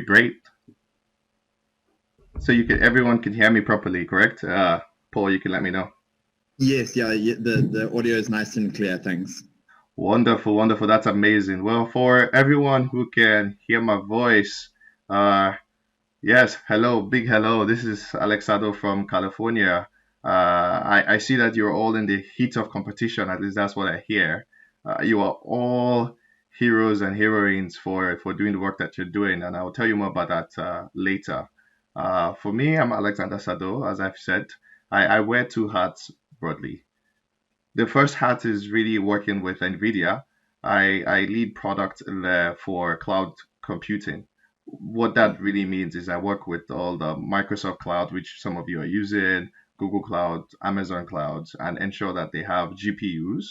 be great. So everyone can hear me properly, correct? Paul, you can let me know. Yes, yeah, the audio is nice and clear, thanks. Wonderful, wonderful. That's amazing. Well, for everyone who can hear my voice, uh, yes, hello, big hello. This is Alexado from California. I see that you're all in the heat of competition. At least that's what I hear. You are all heroes and heroines for doing the work that you're doing, and I'll tell you more about that later. For me, I'm Alexander Sado. As I've said, I wear two hats broadly. The first hat is really working with NVIDIA. I lead product for cloud computing. What that really means is I work with all the Microsoft Cloud, which some of you are using, Google Cloud, Amazon Cloud, and ensure that they have GPUs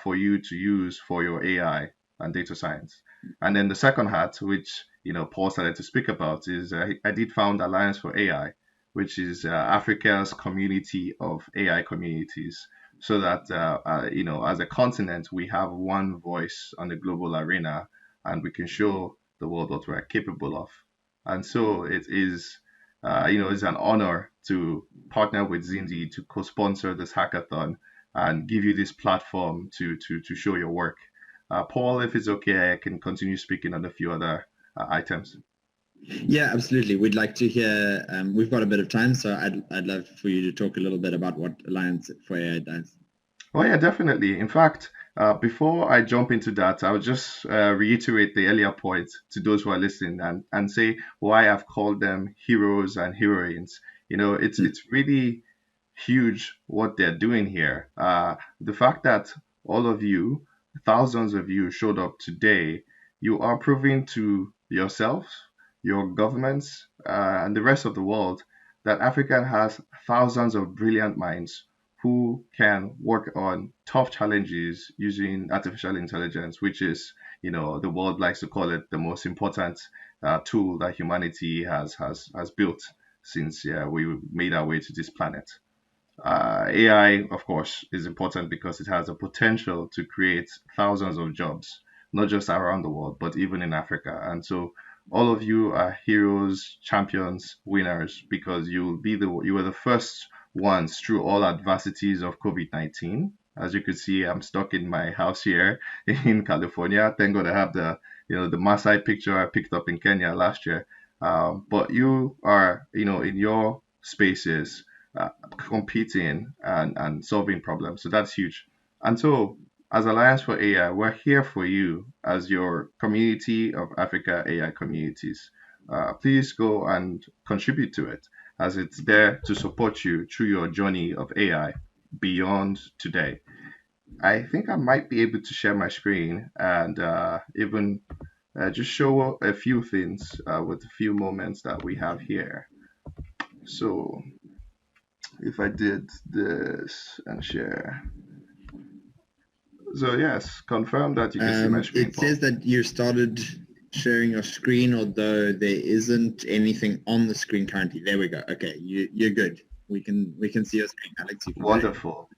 for you to use for your AI and data science. And then the second hat, which Paul started to speak about, is I did found Alliance for AI, which is Africa's community of AI communities so that as a continent we have one voice on the global arena and we can show the world what we're capable of. And so it is it's an honor to partner with Zindi to co-sponsor this hackathon and give you this platform to show your work. Paul, if it's okay, I can continue speaking on a few other items. Yeah, absolutely. We'd like to hear. We've got a bit of time, so I'd love for you to talk a little bit about what Alliance for AI does. Oh, yeah, definitely. In fact, before I jump into that, I would just reiterate the earlier point to those who are listening and say why I've called them heroes and heroines. It's really huge what they're doing here. The fact that all of you, thousands of you, showed up today, you are proving to yourselves, your governments, and the rest of the world that Africa has thousands of brilliant minds who can work on tough challenges using artificial intelligence, which is, the world likes to call it the most important tool that humanity has built since we made our way to this planet. AI, of course, is important because it has the potential to create thousands of jobs, not just around the world, but even in Africa. And so, all of you are heroes, champions, winners because you were the first ones through all adversities of COVID-19. As you could see, I'm stuck in my house here in California. Thank God I have the Maasai picture I picked up in Kenya last year. But you are, in your spaces competing and solving problems. So that's huge. And so, as Alliance for AI, we're here for you as your community of Africa AI communities. Please go and contribute to it as it's there to support you through your journey of AI beyond today. I think I might be able to share my screen and even just show a few things with a few moments that we have here. So, if I did this and share. So yes, confirm that you can see my screen, It says Paul. that you started sharing your screen, although there isn't anything on the screen currently. There we go. Okay, you're good. We can see your screen, Alex. You can go ahead. Wonderful.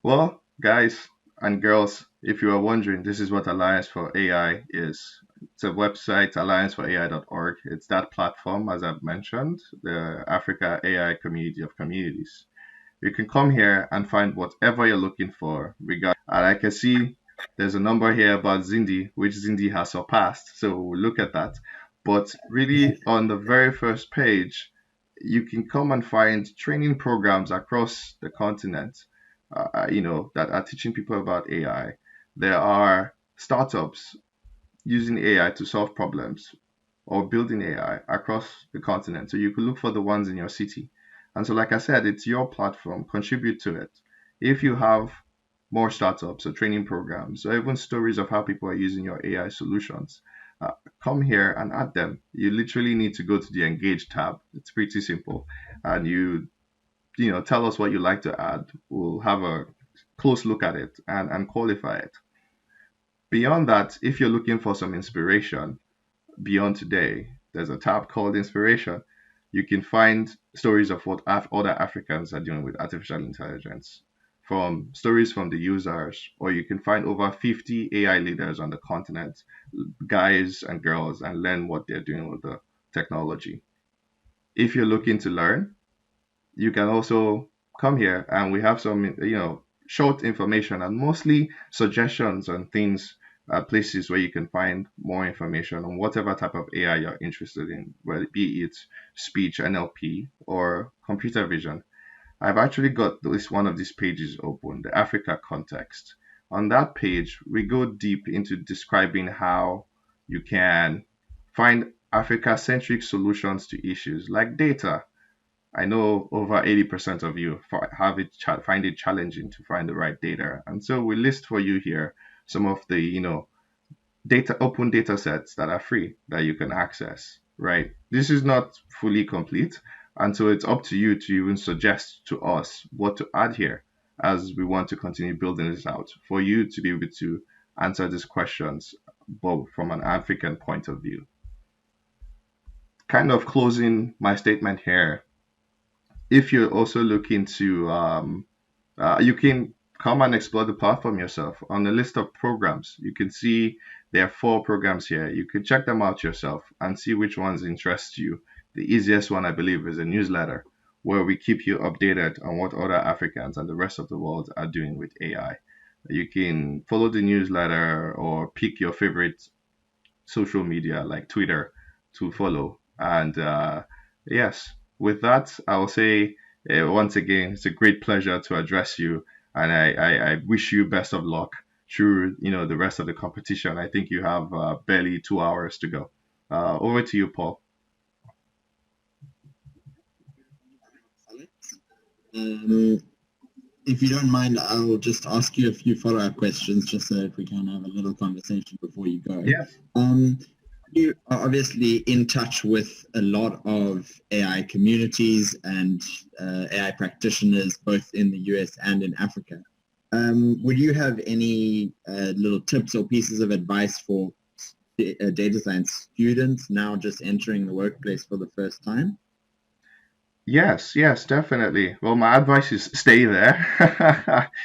Well, guys and girls, if you are wondering, this is what Alliance for AI is. It's a website, alliance4ai.org. It's that platform, as I've mentioned, the Africa AI community of communities. You can come here and find whatever you're looking for. And I can see there's a number here about Zindi, which Zindi has surpassed. So we'll look at that. But really, on the very first page, you can come and find training programs across the continent, that are teaching people about AI. There are startups using AI to solve problems or building AI across the continent. So you could look for the ones in your city. And so, like I said, it's your platform. Contribute to it. If you have more startups or training programs or even stories of how people are using your AI solutions, uh, come here and add them. You literally need to go to the Engage tab. It's pretty simple. And you tell us what you like to add. We'll have a close look at it and qualify it. Beyond that, if you're looking for some inspiration, beyond today, there's a tab called Inspiration. You can find stories of what other Africans are doing with artificial intelligence. from stories from the users, or you can find over 50 AI leaders on the continent, guys and girls, and learn what they're doing with the technology. If you're looking to learn, you can also come here, and we have some, short information and mostly suggestions on things, places where you can find more information on whatever type of AI you're interested in, whether be it speech, NLP, or computer vision. I've actually got this one of these pages open, the Africa context. On that page, we go deep into describing how you can find Africa centric solutions to issues like data. I know over 80% of you find it challenging to find the right data. And so we list for you here some of the, open data sets that are free that you can access, right? This is not fully complete. And so it's up to you to even suggest to us what to add here as we want to continue building this out for you to be able to answer these questions, both from an African point of view. Kind of closing my statement here, if you're also looking to, you can come and explore the platform yourself. On the list of programs, you can see there are 4 programs here. You can check them out yourself and see which ones interest you. The easiest one, I believe, is a newsletter where we keep you updated on what other Africans and the rest of the world are doing with AI. You can follow the newsletter or pick your favorite social media like Twitter to follow. And yes, with that, I will say once again, it's a great pleasure to address you, and I wish you best of luck through the rest of the competition. I think you have barely 2 hours to go. Over to you, Paul. Um, if you don't mind, I'll just ask you a few follow-up questions, just so that we can have a little conversation before you go. Yes. You are obviously in touch with a lot of AI communities and AI practitioners, both in the US and in Africa. Would you have any little tips or pieces of advice for data science students now just entering the workplace for the first time? Yes, yes, definitely. Well, my advice is stay there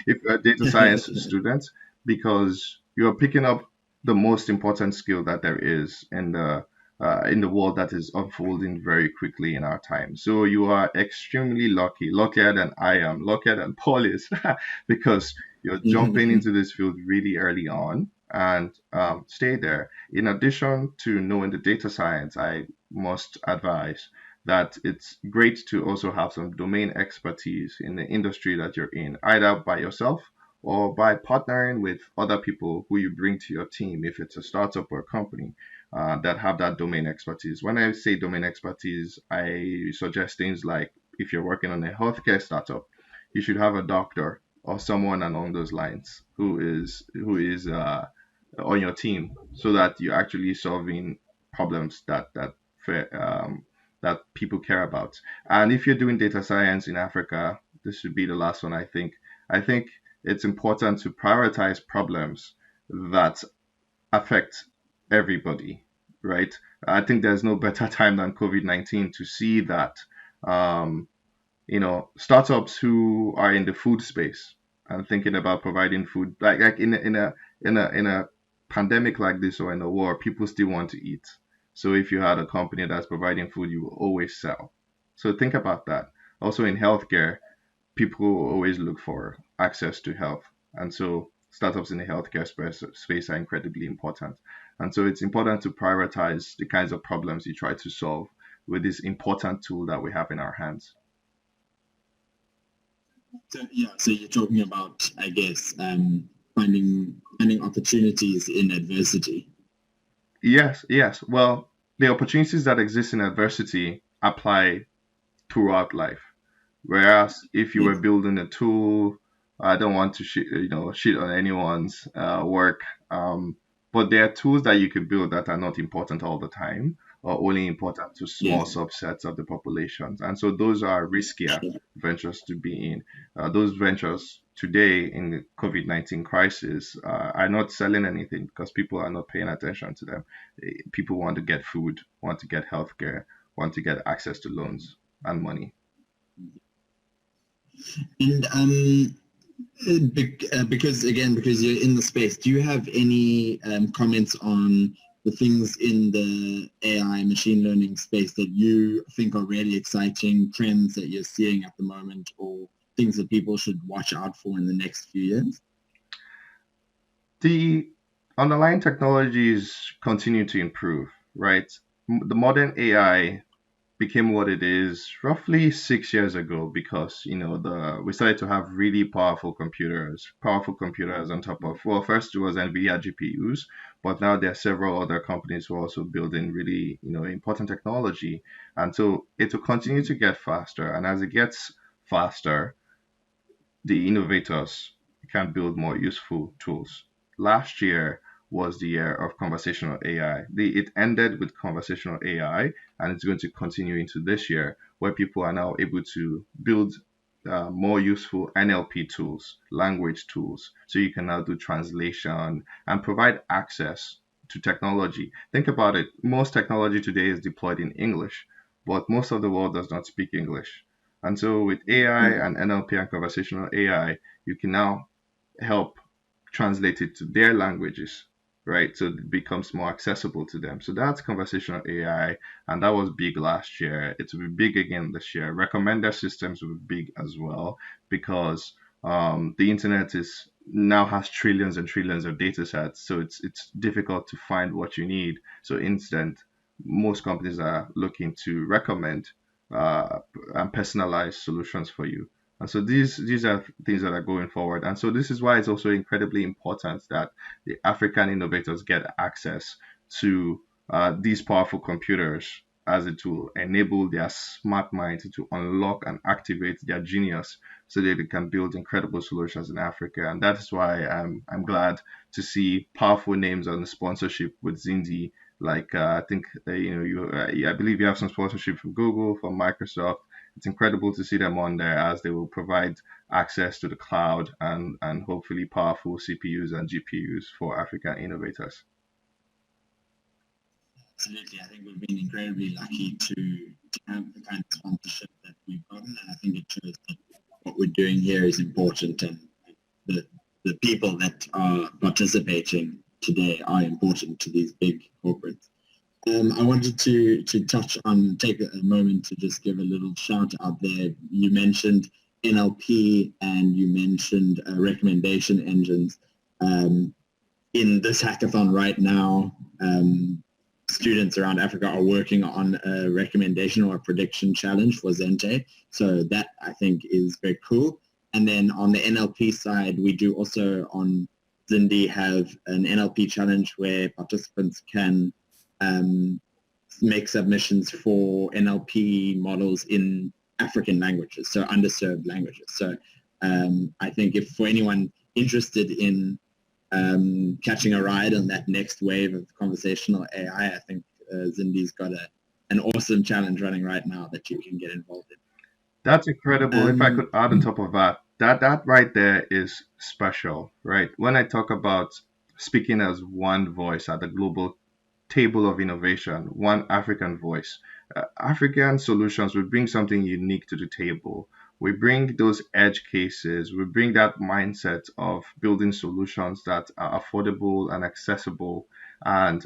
if you're a data science student, because you're picking up the most important skill that there is in the world that is unfolding very quickly in our time. So you are extremely lucky, luckier than I am, luckier than Paul is, because you're jumping into this field really early on, and stay there. In addition to knowing the data science, I must advise that it's great to also have some domain expertise in the industry that you're in, either by yourself or by partnering with other people who you bring to your team, if it's a startup or a company that have that domain expertise. When I say domain expertise, I suggest things like if you're working on a healthcare startup, you should have a doctor or someone along those lines who is on your team, so that you're actually solving problems that people care about. And if you're doing data science in Africa, this should be the last one, I think. I think it's important to prioritize problems that affect everybody, right? I think there's no better time than COVID-19 to see that, um, startups who are in the food space and thinking about providing food, like in a pandemic like this or in a war, people still want to eat. So if you had a company that's providing food, you will always sell. So think about that. Also in healthcare, people always look for access to health, and so startups in the healthcare space are incredibly important. And so it's important to prioritize the kinds of problems you try to solve with this important tool that we have in our hands. So yeah, so you're talking about, I guess, finding opportunities in adversity. Yes, yes. Well, the opportunities that exist in adversity apply throughout life. Whereas if you were Yes. building a tool, I don't want to shit on anyone's work. But there are tools that you could build that are not important all the time, or only important to small Yes. subsets of the populations. And so those are riskier ventures to be in. Those ventures today in the COVID-19 crisis are not selling anything because people are not paying attention to them. People want to get food, want to get healthcare, want to get access to loans and money. And Because you're in the space, do you have any comments on the things in the AI machine learning space that you think are really exciting, trends that you're seeing at the moment, or things that people should watch out for in the next few years? The underlying technologies continue to improve, right? The modern AI became what it is roughly 6 years ago because the we started to have really powerful computers on top of, well, first it was NVIDIA GPUs, but now there are several other companies who are also building really important technology, and so it will continue to get faster, and as it gets faster, the innovators can build more useful tools. Last year was the year of conversational AI. It ended with conversational AI, and it's going to continue into this year, where people are now able to build more useful NLP tools, language tools, so you can now do translation and provide access to technology. Think about it. Most technology today is deployed in English, but most of the world does not speak English. And so with AI Mm. and NLP and conversational AI, you can now help translate it to their languages, right? So it becomes more accessible to them. So that's conversational AI, and that was big last year. It will be big again this year. Recommender systems will be big as well because the internet is now has trillions and trillions of data sets, so it's difficult to find what you need. So instant, most companies are looking to recommend uh, and personalize solutions for you. And so these are things that are going forward. And so this is why it's also incredibly important that the African innovators get access to these powerful computers as it will enable their smart mind to unlock and activate their genius so that they can build incredible solutions in Africa. And that is why I'm glad to see powerful names on the sponsorship with Zindi. Like I think I believe you have some sponsorship from Google, from Microsoft. It's incredible to see them on there as they will provide access to the cloud and hopefully powerful CPUs and GPUs for African innovators. Absolutely. I think we've been incredibly lucky to have the kind of sponsorship that we've gotten, and I think it shows that what we're doing here is important, and the the people that are participating today are important to these big corporates. I wanted to take a moment to just give a little shout out there. You mentioned NLP and you mentioned recommendation engines. Um, in this hackathon right now, students around Africa are working on a recommendation or a prediction challenge for Zente. So that I think is very cool. And then on the NLP side, we do also on Zindi have an NLP challenge where participants can um, make submissions for NLP models in African languages, so underserved languages. So I think if for anyone interested in catching a ride on that next wave of conversational AI, I think Zindi's got an awesome challenge running right now that you can get involved That's incredible. If I in. could add on top of that, that right there is special, right? When I talk about speaking as one voice at the global table of innovation, one African voice. African solutions will bring something unique to the table. We bring those edge cases, we bring that mindset of building solutions that are affordable and accessible and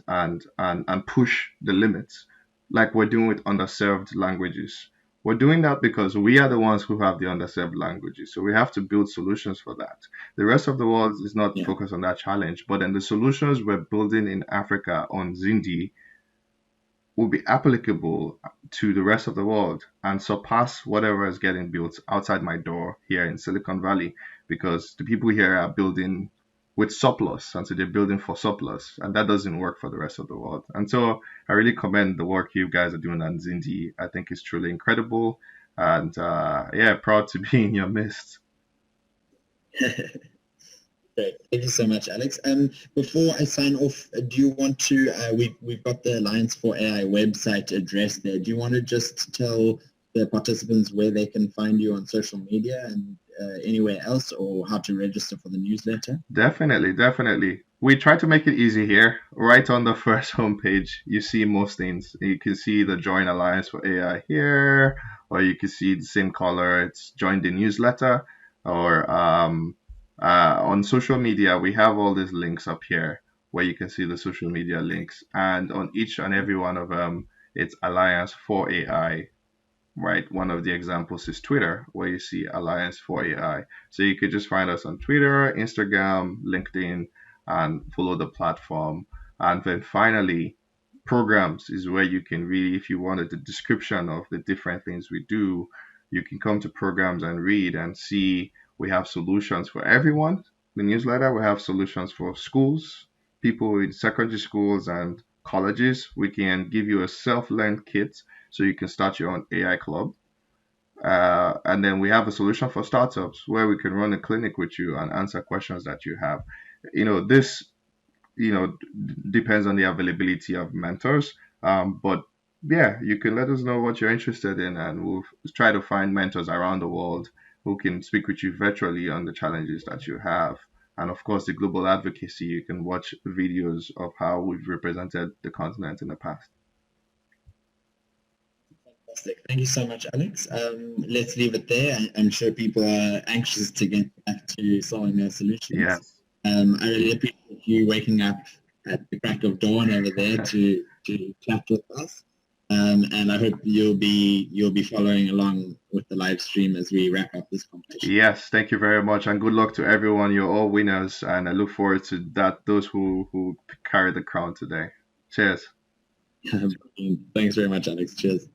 push the limits, like we're doing with underserved languages. We're doing that because we are the ones who have the underserved languages. So we have to build solutions for that. The rest of the world is not Yeah. focused on that challenge, but then the solutions we're building in Africa on Zindi will be applicable to the rest of the world and surpass whatever is getting built outside my door here in Silicon Valley because the people here are building with surplus, and so they're building for surplus, and that doesn't work for the rest of the world. And so I really commend the work you guys are doing on Zindi. I think it's truly incredible, and yeah, proud to be in your midst. Great. Thank you so much, Alex. Before I sign off, do you want to, we've got the Alliance4ai website address there. Do you want to just tell the participants where they can find you on social media and anywhere else, or how to register for the newsletter? Definitely, definitely. We try to make it easy here. Right on the first homepage, you see most things. You can see the Join Alliance for AI here, or you can see the same color. It's join the newsletter, or On social media, we have all these links up here where you can see the social media links, and on each and every one of them, it's Alliance4ai, right? One of the examples is Twitter, where you see Alliance4ai. So you could just find us on Twitter, Instagram, LinkedIn, and follow the platform. And then finally, programs is where you can really, if you wanted the description of the different things we do, you can come to programs and read and see we have solutions for everyone. The newsletter, we have solutions for schools, people in secondary schools and colleges. We can give you a self-learned kit so you can start your own AI club. And then we have a solution for startups where we can run a clinic with you and answer questions that you have. This depends on the availability of mentors. But yeah, you can let us know what you're interested in, and we'll try to find mentors around the world who can speak with you virtually on the challenges that you have. And of course, the global advocacy, you can watch videos of how we've represented the continent in the past. Fantastic. Thank you so much, Alex. Let's leave it there. I'm sure people are anxious to get back to solving their solutions. Yes. I really appreciate you waking up at the crack of dawn over there to chat with us. And I hope you'll be following along with the live stream as we wrap up this competition. Yes, thank you very much, and good luck to everyone. You're all winners, and I look forward to that. Those who carry the crown today. Cheers. Thanks very much, Alex. Cheers.